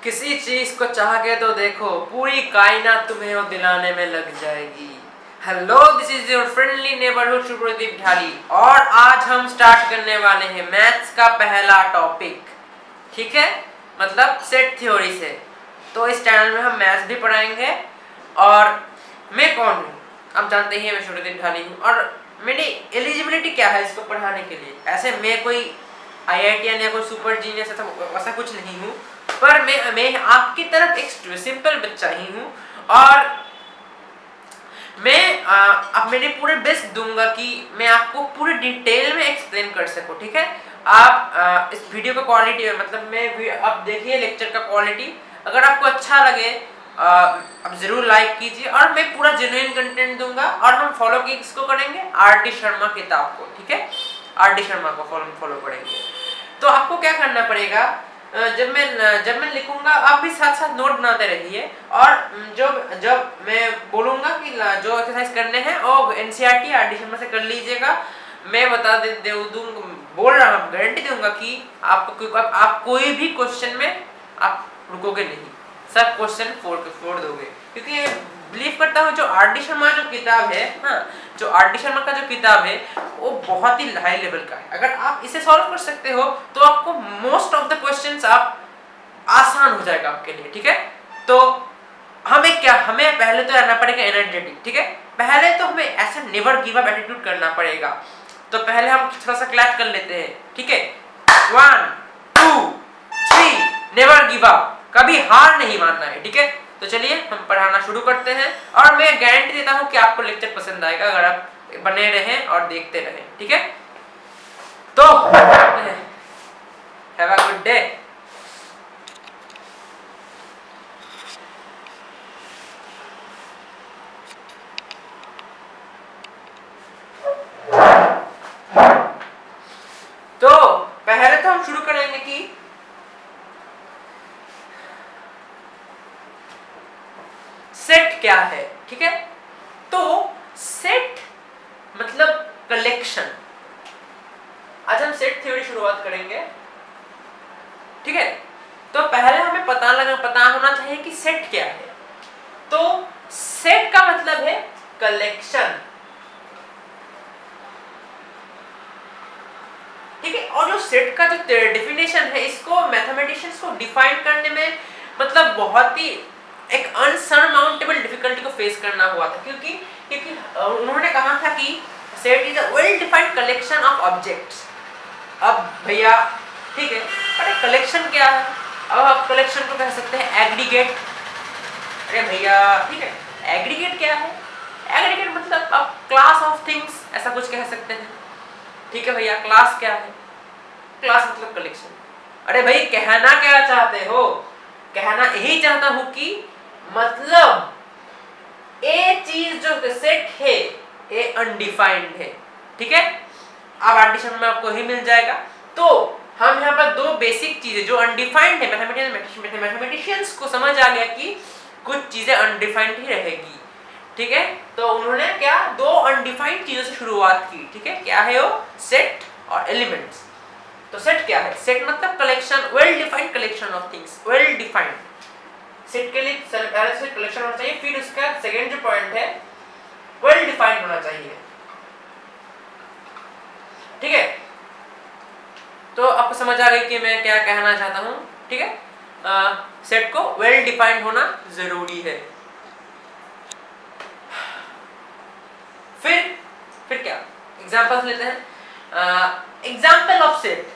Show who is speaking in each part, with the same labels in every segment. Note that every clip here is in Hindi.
Speaker 1: किसी चीज को चाह के तो देखो, पूरी कायनात तुम्हें वो दिलाने में लग जाएगी। Hello, this is your friendly neighbourhood Shubhradeep Dhali, और आज हम स्टार्ट करने वाले हैं मैथ्स का पहला टॉपिक। ठीक है, मतलब सेट थ्योरी से। तो इस चैनल में हम मैथ्स भी पढ़ाएंगे। और मैं कौन हूँ आप जानते ही हैं, मैं शुभ्रदीप ढाली हूँ। और मेरी एलिजिबिलिटी क्या है इसको पढ़ाने के लिए? ऐसे मैं कोई IITian या कोई सुपर जीनियस ऐसा कुछ नहीं हूँ, पर मैं आपकी तरफ एक सिंपल बच्चा ही हूँ। और मैं अब मेरे पूरे बेस्ट दूंगा कि मैं आपको पूरे डिटेल में एक्सप्लेन कर सकूं। ठीक है, आप इस वीडियो का क्वालिटी, मतलब मैं अब देखिए लेक्चर का क्वालिटी, अगर आपको अच्छा लगे अब जरूर लाइक कीजिए। और मैं पूरा जेन्युइन कंटेंट दूंगा। और हम फॉलो किसको करेंगे? RT शर्मा किताब को। ठीक है, RT शर्मा को फॉलो करेंगे। तो आपको क्या करना पड़ेगा, जब मैं लिखूंगा आप भी साथ साथ नोट बनाते रहिए। और जब मैं बोलूंगा कि जो एक्सरसाइज करने हैं वो NCERT RT शर्मा से कर लीजिएगा। मैं बता बोल रहा हूँ, गारंटी दूंगा कि आप कोई भी क्वेश्चन में आप रुकोगे नहीं, सब क्वेश्चन फोड़ दोगे। क्योंकि बिलीव करता हूँ जो RT शर्मा जो किताब है, हाँ, जो RT शर्मा का जो किताब है वो बहुत ही हाई लेवल का है। अगर आप इसे सॉल्व कर सकते हो तो आपको मोस्ट ऑफ द क्वेश्चंस आप आसान हो जाएगा आपके लिए। ठीक है, तो हमें पहले तो रहना पड़ेगा एनर्जेटिक। ठीक है, पहले तो हमें ऐसा नेवर गिव अप एटीट्यूड करना पड़ेगा। तो पहले हम थोड़ा सा क्लैप कर लेते हैं। ठीक है, 1 2 3, नेवर गिव अप, कभी हार नहीं मानना है। ठीक है, तो चलिए हम पढ़ाना शुरू करते हैं। और मैं गारंटी देता हूं कि आपको लेक्चर पसंद आएगा अगर आप बने रहें और देखते रहें। ठीक है, तो हैव अ गुड डे। तो पहले तो हम शुरू करेंगे कि सेट क्या है। ठीक है, तो सेट मतलब कलेक्शन। आज हम सेट थ्योरी शुरुआत करेंगे। ठीक है, तो पहले हमें पता होना चाहिए कि सेट क्या है। तो सेट का मतलब है कलेक्शन। ठीक है, और जो सेट का जो डेफिनेशन है, इसको मैथमेटिशियंस को डिफाइन करने में मतलब बहुत ही एक अनसरमाउंटेबल डिफिकल्टी को फेस करना हुआ था। क्योंकि उन्होंने कहा था कि set is a well defined collection of objects. अब भैया ठीक है, अरे कलेक्शन क्या है? अब आप कलेक्शन को कह सकते हैं एग्रीगेट। अरे भैया ठीक है, एग्रीगेट क्या है? एग्रीगेट मतलब आप क्लास ऑफ थिंग्स ऐसा कुछ कह सकते हैं। ठीक है भैया, क्लास क्या है? क्लास मतलब कलेक्शन। अरे भाई कहना क्या चाहते हो? कहना यही चाहता हूं कि मतलब ए चीज जो सेट है ये अनडिफाइंड है। ठीक है, अब एडिशन में आपको ही मिल जाएगा। तो हम यहाँ पर दो बेसिक चीजें जो अनडिफाइंड है, मैथमेटिशियंस को समझ आ गया कि कुछ चीजें अनडिफाइंड ही रहेगी। ठीक है, तो उन्होंने क्या दो अनडिफाइंड चीजों से शुरुआत की। ठीक है, क्या है वो? सेट और एलिमेंट्स। तो सेट क्या है? सेट मतलब collection, well defined collection of things. Well defined set के लिए पहले से कलेक्शन होना चाहिए, फिर उसका सेकंड जो पॉइंट है वेल डिफाइंड होना चाहिए। ठीक है, तो आपको समझ आ गई कि मैं क्या कहना चाहता हूं। ठीक है, सेट को वेल डिफाइंड होना जरूरी है। फिर क्या एग्जांपल्स लेते हैं। Example of set,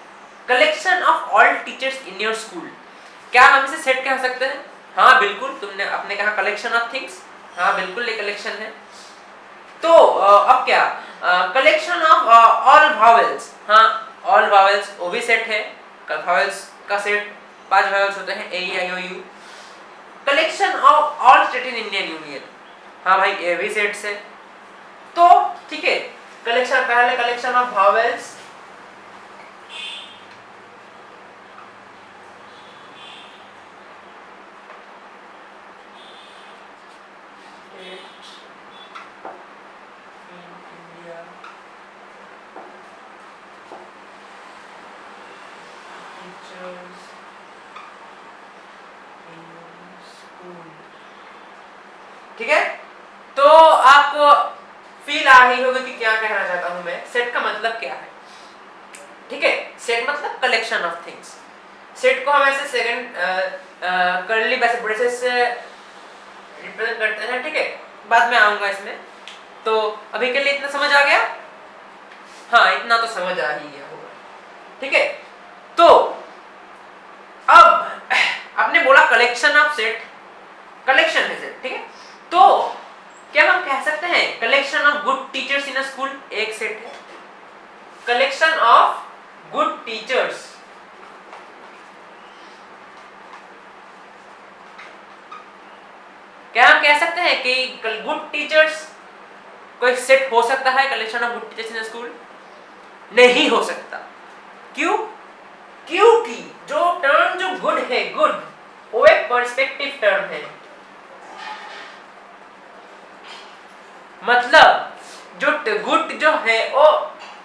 Speaker 1: collection of all teachers in your school. क्या हम इसे सेट कह सकते हैं? हाँ बिल्कुल, आपने कहा कलेक्शन ऑफ थिंग्स, हाँ बिल्कुल ये कलेक्शन है। तो अब क्या, कलेक्शन ऑफ ऑल वावेल्स। हाँ, ऑल वावेल्स वो भी सेट है। वावेल्स का सेट 5 वावेल्स होते हैं, A E I O U. Collection of all state in Indian union. हाँ भाई ये भी सेट है। तो ठीक है, कलेक्शन पहले कलेक्शन ऑफ वावेल्स, ठीक है, तो आपको फील आ रही होगी कि क्या कहना चाहता हूं मैं, सेट का मतलब क्या है। ठीक है, सेट मतलब कलेक्शन ऑफ थिंग्स। सेट को हम ऐसे सेकंड कर्ली ब्रेसेस से रिप्रेजेंट करते हैं। ठीक है, बाद में आऊंगा इसमें। तो अभी के लिए इतना समझ आ गया? हाँ, इतना तो समझ आ ही गया होगा। ठीक है, तो अब आपने बोला कलेक्शन ऑफ सेट, कलेक्शन है सेट। ठीक है, तो क्या हम कह सकते हैं collection of good teachers in a school एक सेट है? कलेक्शन ऑफ गुड टीचर्स, क्या हम कह सकते हैं कि गुड टीचर्स कोई सेट हो सकता है collection of good teachers in school? नहीं हो सकता। क्यों? क्योंकि जो टर्म जो गुड है, गुड वो एक पर्सपेक्टिव टर्म है। मतलब जो गुड जो है वो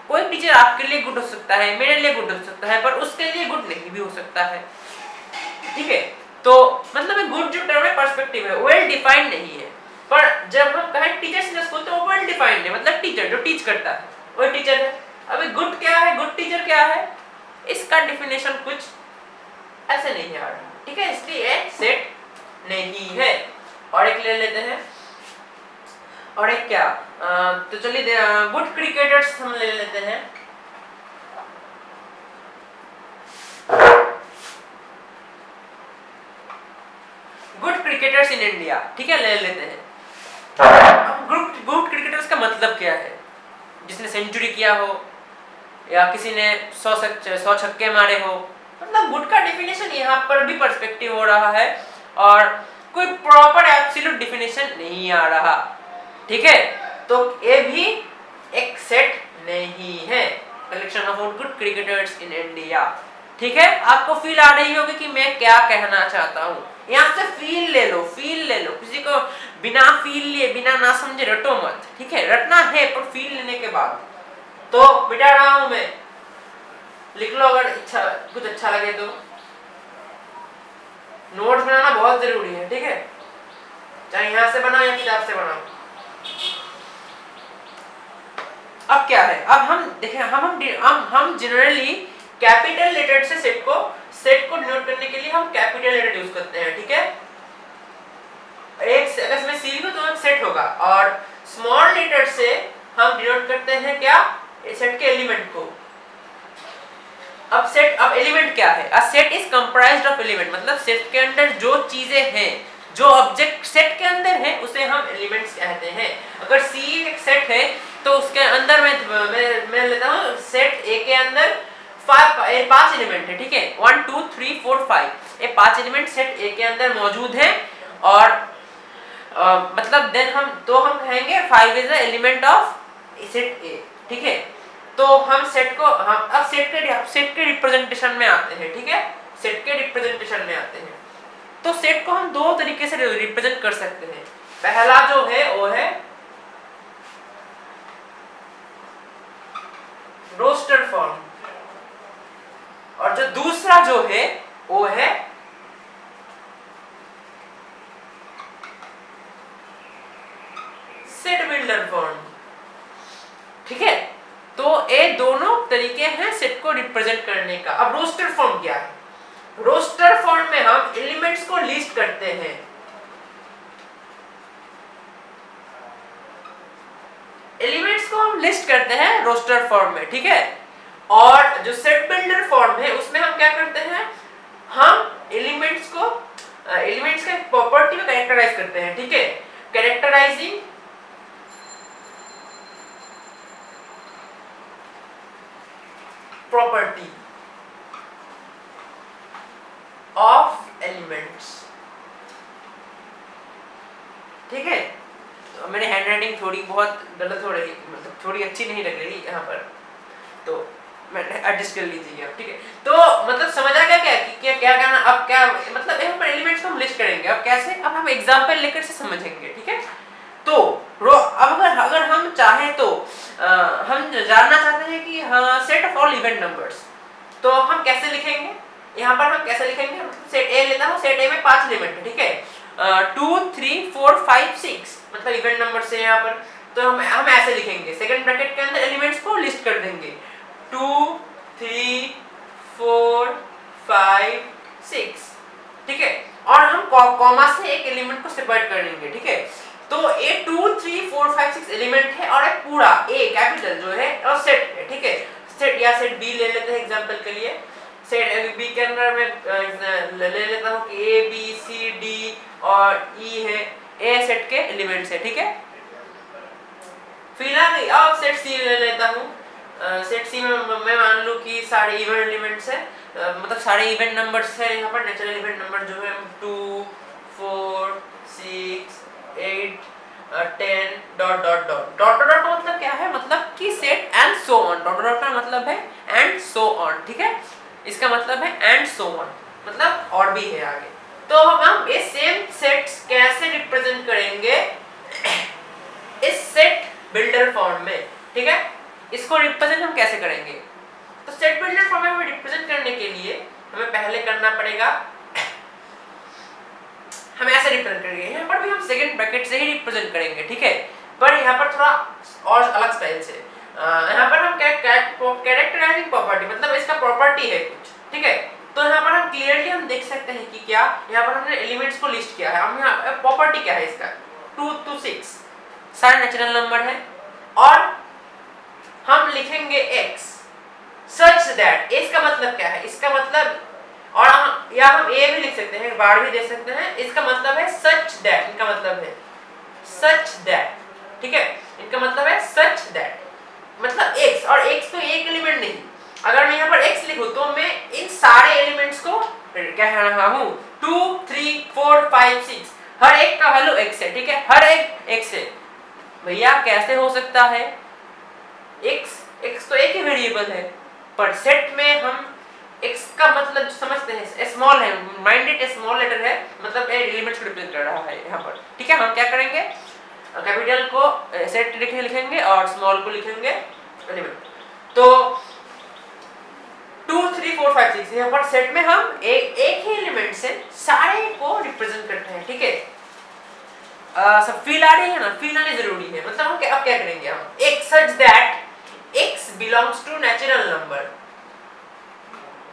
Speaker 1: कोई टीचर आपके लिए गुड हो सकता है, मेरे लिए गुड हो सकता है, पर उसके लिए गुड नहीं भी हो सकता है। ठीक है, तो मतलब गुड जो टर्म है पर्सपेक्टिव है, वेल डिफाइंड नहीं है। पर जब हम कहें टीचर्स इन स्कूल तो वो वेल डिफाइंड है, मतलब टीचर जो टीच करता है वो टीचर है। अभी गुड क्या है, गुड टीचर क्या है, इसका डिफिनेशन कुछ ऐसे नहीं आ रहा। ठीक है, इसलिए एक सेट नहीं है। और एक ले लेते हैं, और एक क्या, तो चलिए गुड क्रिकेटर्स हम ले लेते हैं। गुड क्रिकेटर्स इन इंडिया, ठीक है, ले लेते हैं। गुड क्रिकेटर्स का मतलब क्या है? जिसने सेंचुरी किया हो या किसी ने 100 छक्के मारे हो। मतलब गुड का डेफिनेशन यहाँ पर भी पर्सपेक्टिव हो रहा है और कोई प्रॉपर एब्सोल्यूट डेफिनेशन नहीं आ रहा। ठीक है, तो ये भी एक सेट नहीं है, collection of good cricketers in India. ठीक है, आपको फील आ रही होगी कि मैं क्या कहना चाहता हूँ। यहाँ से फील ले लो, फील ले लो। किसी को बिना फील लिए, बिना ना समझे रटो मत। ठीक है, रटना है पर फील लेने के बाद। तो बिठा रहा हूं मैं, लिख लो अगर इच्छा कुछ अच्छा लगे तो। नोट्स बनाना बहुत जरूरी है। ठीक है, चाहे यहाँ से बनाओ या किताब से बनाओ। अब क्या है, अब हम देखें, हम जनरली कैपिटल लेटर से सेट को डिनोट करने के लिए हम कैपिटल लेटर यूज करते हैं। ठीक है, एक अगर इसमें सी लिखो तो एक सेट होगा, और स्मॉल लेटर से हम डिनोट करते हैं क्या, सेट के एलिमेंट को। अब एलिमेंट क्या है? A set is comprised of element, मतलब सेट के अंदर जो चीजें हैं, जो ऑब्जेक्ट सेट के अंदर है उसे हम एलिमेंट्स कहते हैं। अगर सी एक सेट है तो उसके अंदर मैं लेता हूँ सेट ए के अंदर 5 एलिमेंट है। ठीक है, 1 2 3 4 5, ये 5 एलिमेंट सेट ए के अंदर मौजूद हैं। और मतलब देन हम कहेंगे 5 is the element of set ए। ठीक है, तो हम सेट को अब सेट के रिप्रेजेंटेशन में आते हैं। ठीक है, सेट के रिप्रेजेंटेशन में आते हैं। तो सेट को हम दो तरीके से रिप्रेजेंट कर सकते हैं। पहला जो है वो है रोस्टर फॉर्म, और जो दूसरा जो है वो है सेट बिल्डर फॉर्म। ठीक है, तो ये दोनों तरीके हैं सेट को रिप्रेजेंट करने का। अब रोस्टर फॉर्म क्या है? रोस्टर फॉर्म में हम एलिमेंट्स को लिस्ट करते हैं। एलिमेंट्स को हम लिस्ट करते हैं रोस्टर फॉर्म में। ठीक है, और जो सेट बिल्डर फॉर्म है उसमें हम क्या करते हैं, हम एलिमेंट्स का प्रॉपर्टी को कैरेक्टराइज करते हैं। ठीक है, कैरेक्टराइजिंग प्रॉपर्टी ऑफ एलिमेंट्स। ठीक है, तो मेरी हैंडराइटिंग थोड़ी बहुत गलत हो रही, मतलब थोड़ी अच्छी नहीं लग रही यहाँ पर, तो मैंने एडजस्ट कर लीजिए। ठीक है, तो मतलब समझ आ गया क्या करना। अब क्या मतलब यहाँ पर एलिमेंट्स को हम लिस्ट करेंगे। अब कैसे, अब हम एग्जांपल लेकर से समझेंगे। ठीक है, तो अब अगर हम चाहें तो हम जानना चाहते हैं कि set of all even numbers, तो हम कैसे लिखेंगे? यहाँ पर हम कैसे लिखेंगे, सेट ए लेता हूँ, सेट ए में 5 एलिमेंट है। ठीक है, 2 3 4 5 6 मतलब इवन नंबर से यहाँ पर, तो हम ऐसे लिखेंगे, सेकंड ब्रैकेट के अंदर एलिमेंट्स को लिस्ट कर देंगे 2 3 4 5 6, ठीक है, और हम कॉमा से एक एलिमेंट को सेपरेट कर लेंगे, ठीक है। तो ये 2 3 4 5 6 एलिमेंट है और एक पूरा ए कैपिटल जो है और सेट है, ठीक है। सेट या सेट बी ले लेते हैं एग्जांपल के लिए। सेट बी के अंदर मैं ले लेता हूँ कि ए बी सी डी और ई है, ए सेट के एलिमेंट्स है, ठीक है। फिलहाल अब सेट सी ले लेता हूँ। सेट सी में मैं मान लूँ कि सारे इवन एलिमेंट्स है, मतलब सारे इवन नंबर्स है यहाँ पर, नेचुरल इवन नंबर जो है 2 4 6 8 10 dot dot dot dot dot का मतलब क्या है, मतलब कि set and so on. Dot dot का मतलब है एंड सो ऑन, ठीक है, इसका मतलब है एंड सो ऑन, मतलब और भी है आगे। तो हम ये सेम सेट्स कैसे रिप्रेजेंट करेंगे इस सेट बिल्डर फॉर्म में, ठीक है। इसको रिप्रेजेंट हम कैसे करेंगे, तो सेट बिल्डर फॉर्म में हमें रिप्रेजेंट करने के लिए हमें पहले करना पड़ेगा, हम ऐसे रिप्रेजेंट करेंगे, यहाँ पर भी हम सेकंड ब्रैकेट से ही रिप्रेजेंट करेंगे, ठीक है, पर यहाँ पर थोड़ा और अलग स्टाइल से। यहाँ पर हम कैरेक्टराइजिंग प्रॉपर्टी, मतलब इसका प्रॉपर्टी है कुछ, ठीक है। तो यहाँ पर हम क्लियरली हम देख सकते हैं कि क्या यहाँ पर हमने एलिमेंट्स को लिस्ट किया है, हम यहाँ प्रॉपर्टी क्या है इसका 2 to 6 सारे नेचुरल नंबर है, और हम लिखेंगे x सच दैट, इसका मतलब क्या है, इसका मतलब, और या हम ए भी लिख सकते हैं, बार भी दे सकते हैं, इसका मतलब है सच दैट, इनका मतलब है सच दैट, ठीक है, इनका मतलब है सच दैट, मतलब x, और x तो एक एलिमेंट नहीं, अगर मैं यहाँ पर x लिखूं तो मैं इन सारे एलिमेंट्स को क्या कह रहा हूँ 2 3 4 5 6 हर एक का वैल्यू x है, ठीक है, हर एक x है। भैया कैसे हो सकता है, x तो एक ही वेरिएबल है, पर सेट में हम x का मतलब समझते हैं स्मॉल है, माइंडेड स्मॉल लेटर है, मतलब एलिमेंट्स को रिप्रेजेंट कर रहा है यहाँ पर, ठीक है। हम क्या करेंगे, कैपिटल को सेट लिखेंगे और स्मॉल को लिखेंगे एलिमेंट। तो 2 3 4 5 6 यहाँ पर सेट में हम एक ही एलिमेंट से सारे को रिप्रेजेंट करते हैं, ठीक है। सब फील आ रही है ना, फील आनी जरूरी है, मतलब हम अब क्या करेंगे, हम एक such that x belongs to natural number,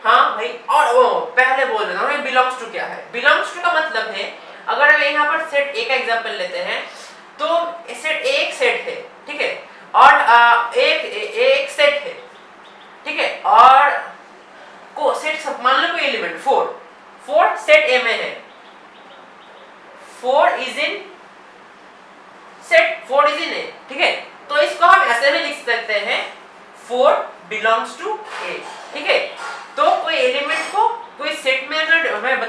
Speaker 1: हाँ भाई, और वो पहले बोल रहा हूँ बिलोंग्स टू क्या है, बिलोंग्स टू का मतलब है, अगर हम यहाँ पर सेट ए का एग्जांपल लेते हैं तो सेट ए एक सेट है, ठीक है, और एक सेट है, ठीक है, और को सेट सब मान लो कोई एलिमेंट 4 सेट ए में है, 4 is in set, 4 is in A, ठीक है। तो इसको हम ऐसे भी लिख सकते हैं 4 बिलोंग्स टू ए, ठीक है। तो कोई एलिमेंट को कोई सेट में अगर हमें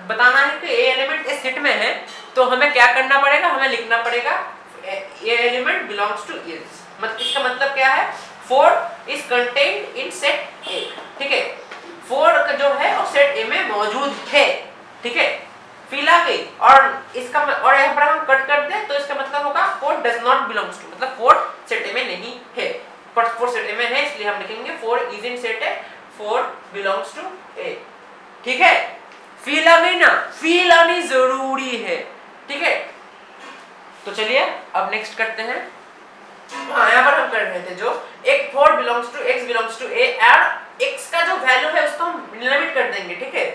Speaker 1: बताना है कि ए एलिमेंट इस सेट में है, तो हमें क्या करना पड़ेगा, हमें लिखना पड़ेगा ए एलिमेंट बिलोंग्स टू इज, मतलब इसका मतलब क्या है 4 इज कंटेन्ड इन सेट ए, ठीक है, 4 का जो है वो सेट ए में मौजूद है, ठीक है, फील आ गई। और इसका और यहाँ पर हम कट कर दें तो इसका मतलब होगा 4 डज नॉट बिलोंग्स टू, मतलब 4 सेट ए में नहीं है, पर 4 सेट ए में है, इसलिए हम लिखेंगे 4 is in set A, 4 belongs to A, ठीक है। फील आ गई ना, फील आनी जरूरी है, ठीक है। तो चलिए अब नेक्स्ट करते हैं, हाँ यहाँ पर हम कर रहे थे जो एक 4 belongs to x belongs to a, और x का जो वैल्यू है उसको हम लिमिट कर देंगे, ठीक है।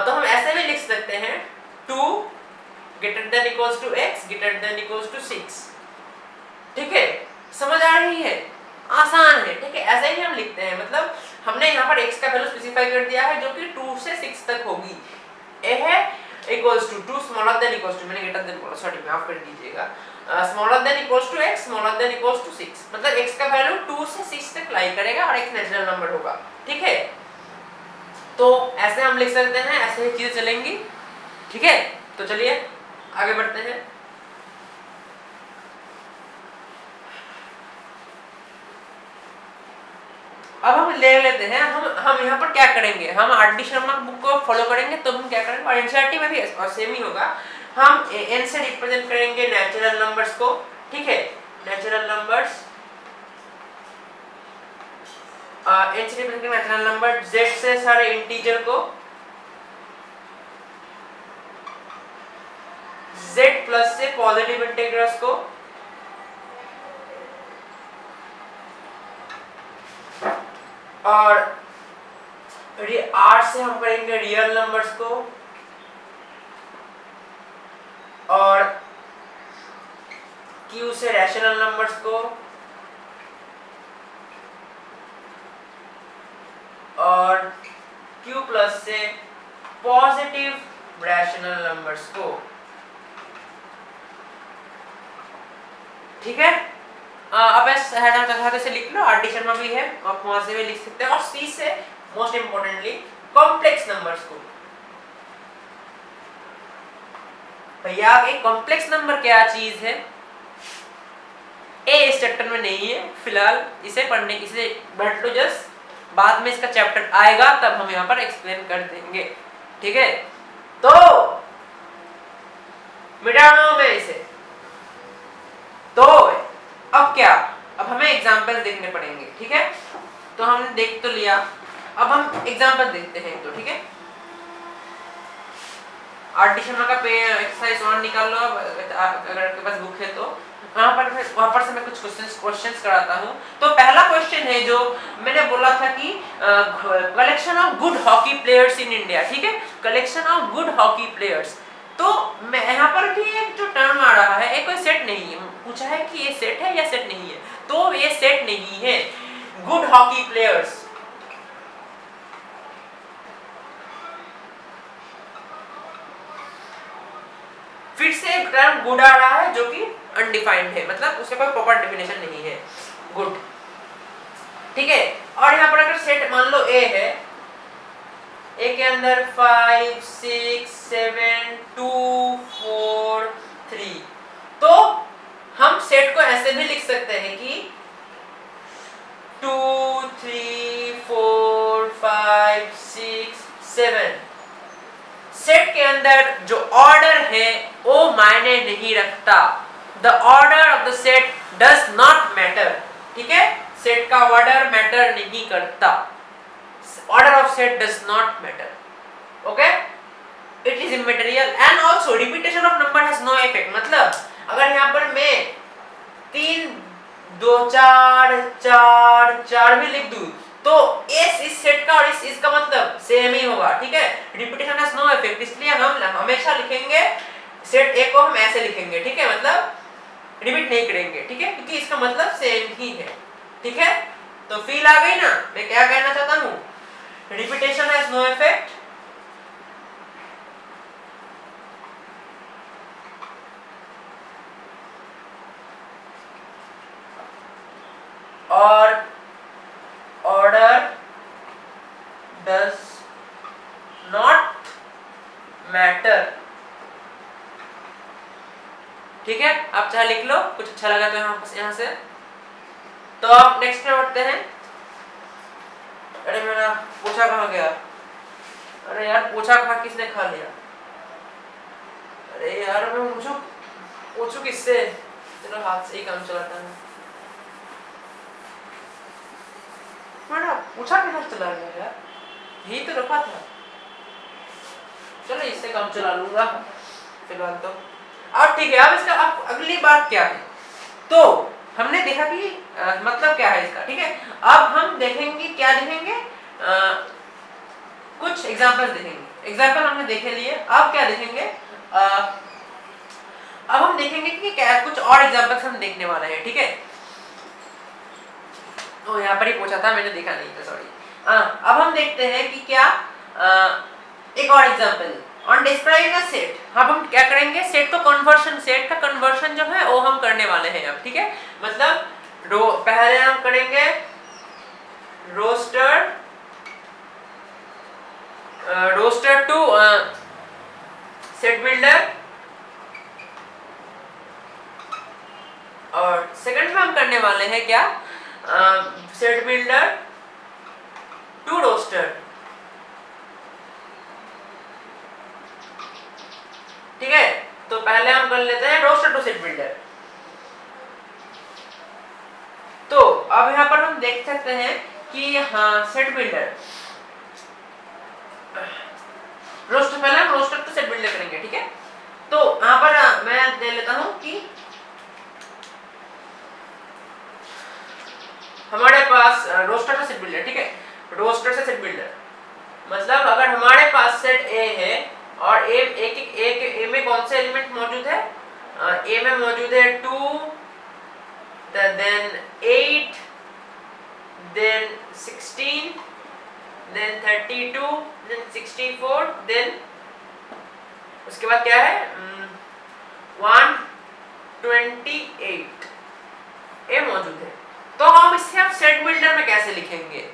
Speaker 1: तो हम ऐसे भी लिख सकते हैं 2 greater than equals to x greater than equals to 6, ठीक है, समझ आ रही है, आसान है, ठीक है, ऐसे ही हम लिखते हैं, मतलब हमने यहाँ पर x का वैल्यू स्पेसिफाई कर दिया है जो कि 2 से 6 तक होगी, a है equals to 2 smaller than equals to, मैंने greater than बोला, सॉरी माफ कर दीजिएगा, smaller than equals to x smaller than equals to 6, मतलब x का वैल्यू 2 से 6 तक लाई करेगा और x नेचुरल नंबर होगा, ठीक है। तो ऐसे हम लिख सकते हैं, ऐसे ही चीजें चलेंगी, ठीक है। तो चलिए आगे बढ़ते हैं। अब हम ले लेते हैं, हम यहाँ पर क्या करेंगे, हम आर.डी. शर्मा बुक को फॉलो करेंगे, तो हम क्या करेंगे, और एनसीईआरटी में भी सेम ही होगा, हम एन से रिप्रेजेंट करेंगे नेचुरल नंबर्स को, ठीक है, नेचुरल नंबर्स, एन से रिप्रेजेंट करेंगे नेचुरल नंबर, जेड से सारे इंटीजर को, z प्लस से पॉजिटिव इंटीग्रल्स को, और r से हम करेंगे रियल नंबर्स को, और q से रैशनल नंबर्स को, और q प्लस से पॉजिटिव रैशनल नंबर्स को। ठीक है, अब से लिख लो, आर डी शर्मा भी है, आप वहां से भी लिख सकते हैं। और सी से मोस्ट इंपोर्टेंटली कॉम्प्लेक्स नंबर्स को। भैया एक कॉम्प्लेक्स नंबर क्या चीज है, ए इस चैप्टर में नहीं है फिलहाल, इसे बैठ लो जस्ट, बाद में इसका चैप्टर आएगा तब हम यहाँ पर एक्सप्लेन कर देंगे। ठीक है, तो मिटा दो मैं इसे। तो अब क्या, अब हमें एग्जाम्पल देखने पड़ेंगे। ठीक है, तो हमने देख तो लिया, अब हम एग्जाम्पल देखते हैं। तो ठीक है, आर शर्मा का एक्सरसाइज 1 निकाल लो, अगर आपके पास बुक है तो वहां पर से मैं कुछ क्वेश्चंस कराता हूं। तो पहला क्वेश्चन है जो मैंने बोला था कि collection of good hockey players in India. ठीक है, collection of good hockey players. तो मैं यहाँ पर भी एक जो टर्म आ रहा है, एक कोई सेट नहीं है, पूछा है कि ये सेट है या सेट नहीं है, तो ये सेट नहीं है। गुड हॉकी प्लेयर्स, फिर से एक टर्म गुड आ रहा है जो कि अनडिफाइंड है, मतलब उसका कोई प्रॉपर डेफिनेशन नहीं है गुड। ठीक है, और यहाँ पर अगर सेट मान लो ए है, ए के अंदर 5 6 7 2 4 3, तो हम सेट को ऐसे भी लिख सकते हैं कि 2 3 4 5 6 7। सेट के अंदर जो ऑर्डर है वो मायने नहीं रखता। The order of the set does not matter. ठीक है, सेट का ऑर्डर मैटर नहीं करता। Order of set does not matter. Okay, it is immaterial and also repetition of number has no effect. मतलब अगर यहाँ पर मैं 3 2 4 4 4 भी लिख दूं तो इस सेट का और इसका मतलब सेम ही होगा। ठीक है, रिपीटेशन हैज नो इफेक्ट, इसलिए हम हमेशा लिखेंगे सेट ए को हम ऐसे लिखेंगे। ठीक है, मतलब रिपीट नहीं करेंगे। ठीक है, क्योंकि इसका मतलब सेम ही है। ठीक है, तो फील आ गई ना मैं क्या कहना चाहता हूँ, रिपीटेशन हैज नो इफेक्ट, और ऑर्डर डज नॉट मैटर। ठीक है, आप चाहे लिख लो, कुछ अच्छा लगा तो यहाँ से। तो आप नेक्स्ट में बढ़ते हैं। अरे मेरा पोछा कहाँ गया, अरे यार पोछा किसने खा लिया, अरे यार मैं पूछू किससे, चलो हाथ से ही काम चलाता हूँ। मेरा पूछा किधर चला गया यार, यही तो रखा था। चलो इससे काम चला लूंगा फिलहाल तो। अब ठीक है, अब इसका अब अगली बात क्या है, तो हमने देखा कि मतलब क्या है इसका। ठीक है, अब हम देखेंगे क्या देखेंगे, कुछ एग्जांपल देखेंगे। एग्जांपल हमने देखे लिए, अब क्या देखेंगे, अब हम देखेंगे कि क्या कुछ और एग्जांपल्स हम देखने वाले हैं। ठीक है, तो यहाँ पर ही पूछा था, मैंने देखा नहीं था, सॉरी। अब हम देखते हैं कि क्या एक और example on describing a set. अब हम क्या करेंगे, सेट का कन्वर्शन जो है वो हम करने वाले हैं अब। ठीक है, मतलब पहले हम करेंगे रोस्टर टू सेट बिल्डर, और सेकंड में हम करने वाले हैं क्या, सेट बिल्डर टू रोस्टर। ठीक है, तो पहले हम कर लेते हैं रोस्टर टू सेट बिल्डर। तो अब यहाँ पर हम देख सकते हैं कि हाँ सेट बिल्डर रोस्टर, पहले हम रोस्टर टू सेट बिल्डर करेंगे। ठीक है, तो यहाँ पर मैं कौन से एलिमेंट मौजूद है? ए में मौजूद है 2, then 8, then 16, then 32, then 64, then उसके बाद क्या है 128 ए मौजूद है। तो हम इसे अब सेट बिल्डर में कैसे लिखेंगे?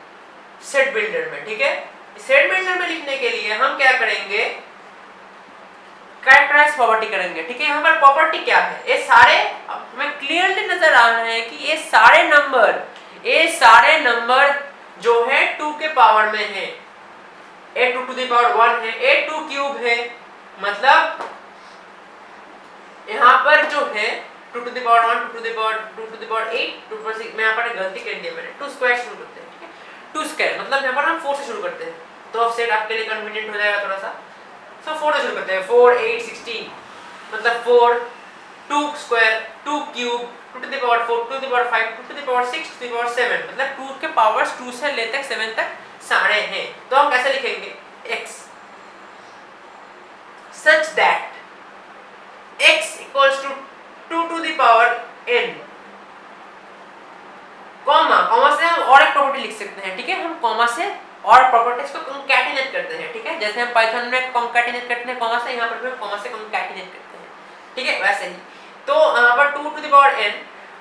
Speaker 1: सेट बिल्डर में, ठीक है, सेट बिल्डर में लिखने के लिए हम क्या करेंगे, कैरेक्टराइज प्रॉपर्टी करेंगे, ठीक है। यहाँ पर प्रॉपर्टी क्या है, ये सारे हमें क्लियरली नजर आ रहे हैं कि ये सारे नंबर जो है 2 के पावर में है, ए 2 टू द पावर 1 है, ए 2 क्यूब है, मतलब यहाँ पर जो है 2 to the power 1, 2 to the power 8, 2 to the power 6, मैं यहाँ पर गलती कर दी मैंने, 2 स्क्वायर शुरू करते हैं, ठीक है, 2 स्क्वायर मतलब यहाँ पर हम 4 से शुरू करते हैं, तो अब सेट आपके लिए कन्वीनियंट हो जाएगा थोड़ा सा। सो 4 से शुरू करते हैं, 4 8 16 मतलब 4, 2 square, 2 cube, 2 to the power 4, 2 to the power 5, 2 to the power 6, 2 to the power 7 मतलब 2 के पावर्स 2 से लेकर 7 तक सारे हैं। तो हम कैसे लिखेंगे x such that x equals to 2 to the power n, comma से हम और एक प्रॉपर्टी लिख सकते हैं, ठीक है, हम कॉमा से और प्रॉपर्टीज को कॉन्कैटिनेट करते हैं, ठीक है, जैसे हम पाइथन में कॉन्कैटिनेट करते हैं कॉमा से, यहाँ पर भी हम कॉमा से कॉन्कैटिनेट करते हैं, ठीक है, वैसे ही। तो यहाँ पर 2 to the power n,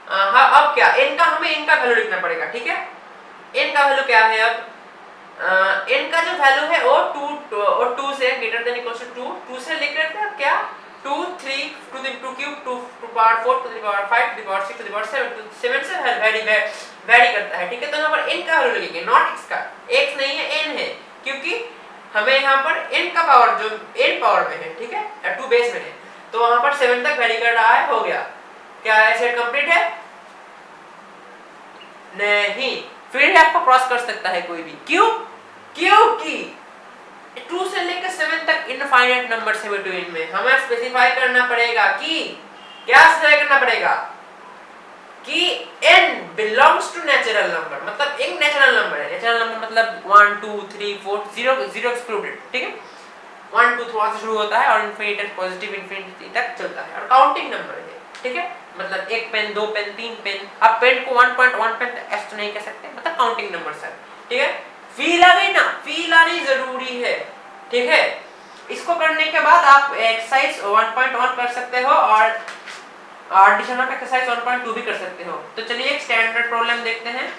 Speaker 1: अब क्या n का हमें n का वैल्यू लिखना पड़ेगा, ठीक है, n का वैल्यू क्या है, अब n का जो वैल्यू है वो 2 से ग्रेटर देन इक्वल टू 2 से लेकर क्या 2 3 to the 2 cube 2 to power 4 to the power 5 to the power 6 to the power 7 से वेरी करता है, ठीक है। तो यहाँ पर n का वैल्यू लिखेंगे, नॉट x का, x नहीं है n है, क्योंकि हमें यहाँ पर n का पावर जो n पावर में है, ठीक है, 2 बेस में है, तो वहाँ पर 7 तक वेरी कर रहा है, हो गया, क्या है, सेट कंप्लीट है? नहीं, फिर आपको क्रॉस कर सकता है कोई भी, क्यों? क्योंकि 2 से लेकर 7 तक इनफाइनाइट नंबर है बिटवीन में, हमें स्पेसिफाई करना पड़ेगा कि क्या स्पेसिफाई करना पड़ेगा कि n belongs to natural number, मतलब एक नेचुरल नंबर है, नेचुरल नंबर मतलब 1 2 3 4 0 एक्सक्लूडेड, ठीक है, 1 2 3 से शुरू होता है और इनफिनिटी पॉजिटिव इनफिनिटी तक चलता है, और काउंटिंग नंबर है, ठीक है, मतलब 1 पेन 2 पेन 3 पेन, आप पेन को 1.1 पेन ऐसे तो नहीं कह सकते, मतलब काउंटिंग नंबर सर, ठीक है। फील आ गई ना, फील आनी जरूरी है, ठीक है। इसको करने के बाद आप एक्सरसाइज 1.1 कर सकते हो और एडिशन ऑफ एक्सरसाइज 1.2 भी कर सकते हो। तो चलिए एक स्टैंडर्ड प्रॉब्लम देखते हैं,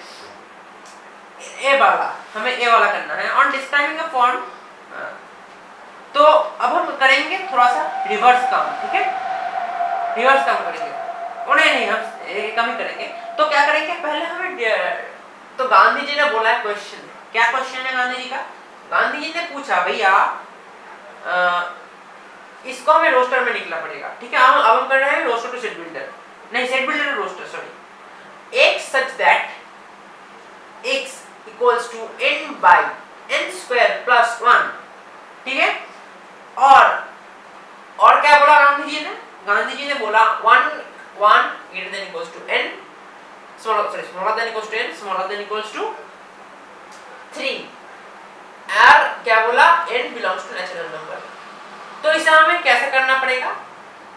Speaker 1: ए वाला, हमें ए वाला करना है, ऑन डिस्क्राइबिंग अ फॉर्म। तो अब हम करेंगे थोड़ा सा रिवर्स काम, ठीक है, रिवर्स काम करेंगे, नहीं हम कम ही करेंगे। तो क्या करेंगे, पहले हमें, तो गांधी जी ने बोला है क्वेश्चन, क्या क्वेश्चन है गांधी जी का? गांधी जी ने पूछा भैया इसको हमें रोस्टर में निकलना पड़ेगा, ठीक है, अब हम कर रहे हैं रोस्टर टू सेट बिल्डर, नहीं set builder to roster, sorry, x such that x equals to n by n square plus 1, ठीक है, और क्या बोला गांधी जी ने? गांधी जी ने बोला 1 greater than equals to n, smaller than equals to n, smaller than equals to 3, और क्या बोला, n belongs to natural number। तो इसे हमें कैसे करना पड़ेगा,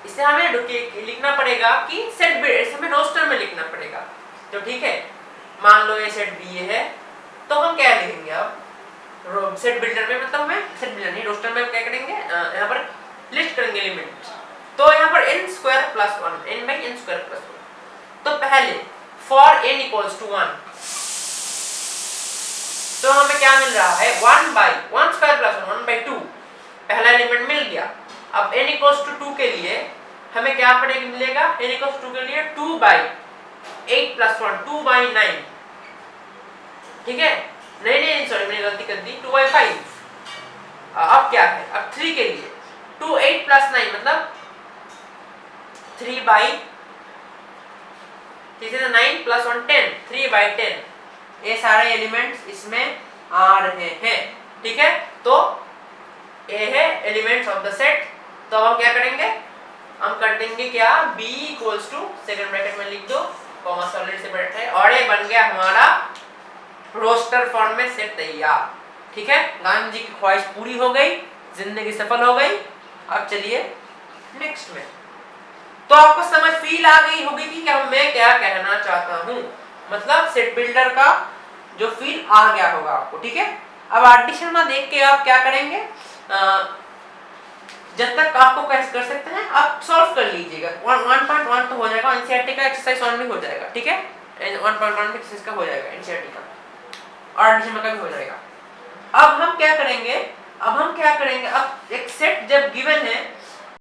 Speaker 1: इसे हमें लिखना पड़ेगा कि सेट बिल्डर, इसे हमें रोस्टर में लिखना पड़ेगा, तो ठीक है, मान लो ये सेट बी है, तो हम क्या लिखेंगे अब सेट बिल्डर में, मतलब हमें सेट बिल्डर नहीं रोस्टर में क्या करेंगे, यहाँ पर लिस्ट करेंगे एलिमेंट्स, तो यहाँ पर n square plus 1, n by n square plus 1, तो पहले फॉर n इक्वल्स टू 1, तो हमें क्या मिल रहा है, 1 by 1 स्क्वायर प्लस 1 by 2, पहला एलिमेंट मिल गया। अब n इक्वल्स टू 2 के लिए हमें क्या मिलेगा, n इक्वल्स टू 2 के लिए 2 by 8 प्लस 1, 2 by 9, ठीक है, नहीं सॉरी मैंने गलती कर दी, 2 by 5। अब क्या है, अब 3 के लिए 2 8 प्लस 9 मतलब 3 by 9 प्लस 1 10, 3 by 10, ये सारे एलिमेंट्स इसमें आ रहे हैं, ठीक है। तो ये है एलिमेंट्स ऑफ द सेट। तो अब हम क्या करेंगे, हम कर देंगे क्या, b equals to second bracket में लिख दो, कॉमा सॉलिड से बैठा है, और ये बन गया हमारा रोस्टर फॉर्म में सेट तैयार, ठीक है। गांधी जी की ख्वाहिश पूरी हो गई, जिंदगी सफल हो गई। अब चलिए नेक्स्ट में। तो आपको समझ फील आ गई होगी कि मैं क्या कहना चाहता हूँ, मतलब सेट बिल्डर का जो फील आ गया होगा आपको, ठीक है। अब आर.डी. शर्मा देख के आप क्या करेंगे, जब तक आपको कैसे कर सकते हैं आप सॉल्व कर लीजिएगा। 1.1 तो हो जाएगा, एनसीईआरटी का एक्सरसाइज 1 भी हो जाएगा, ठीक है। 1.1 एक्सरसाइज का हो जाएगा एनसीईआरटी का, और एडिशन का भी हो जाएगा। अब हम क्या करेंगे, अब एक सेट जब गिवन है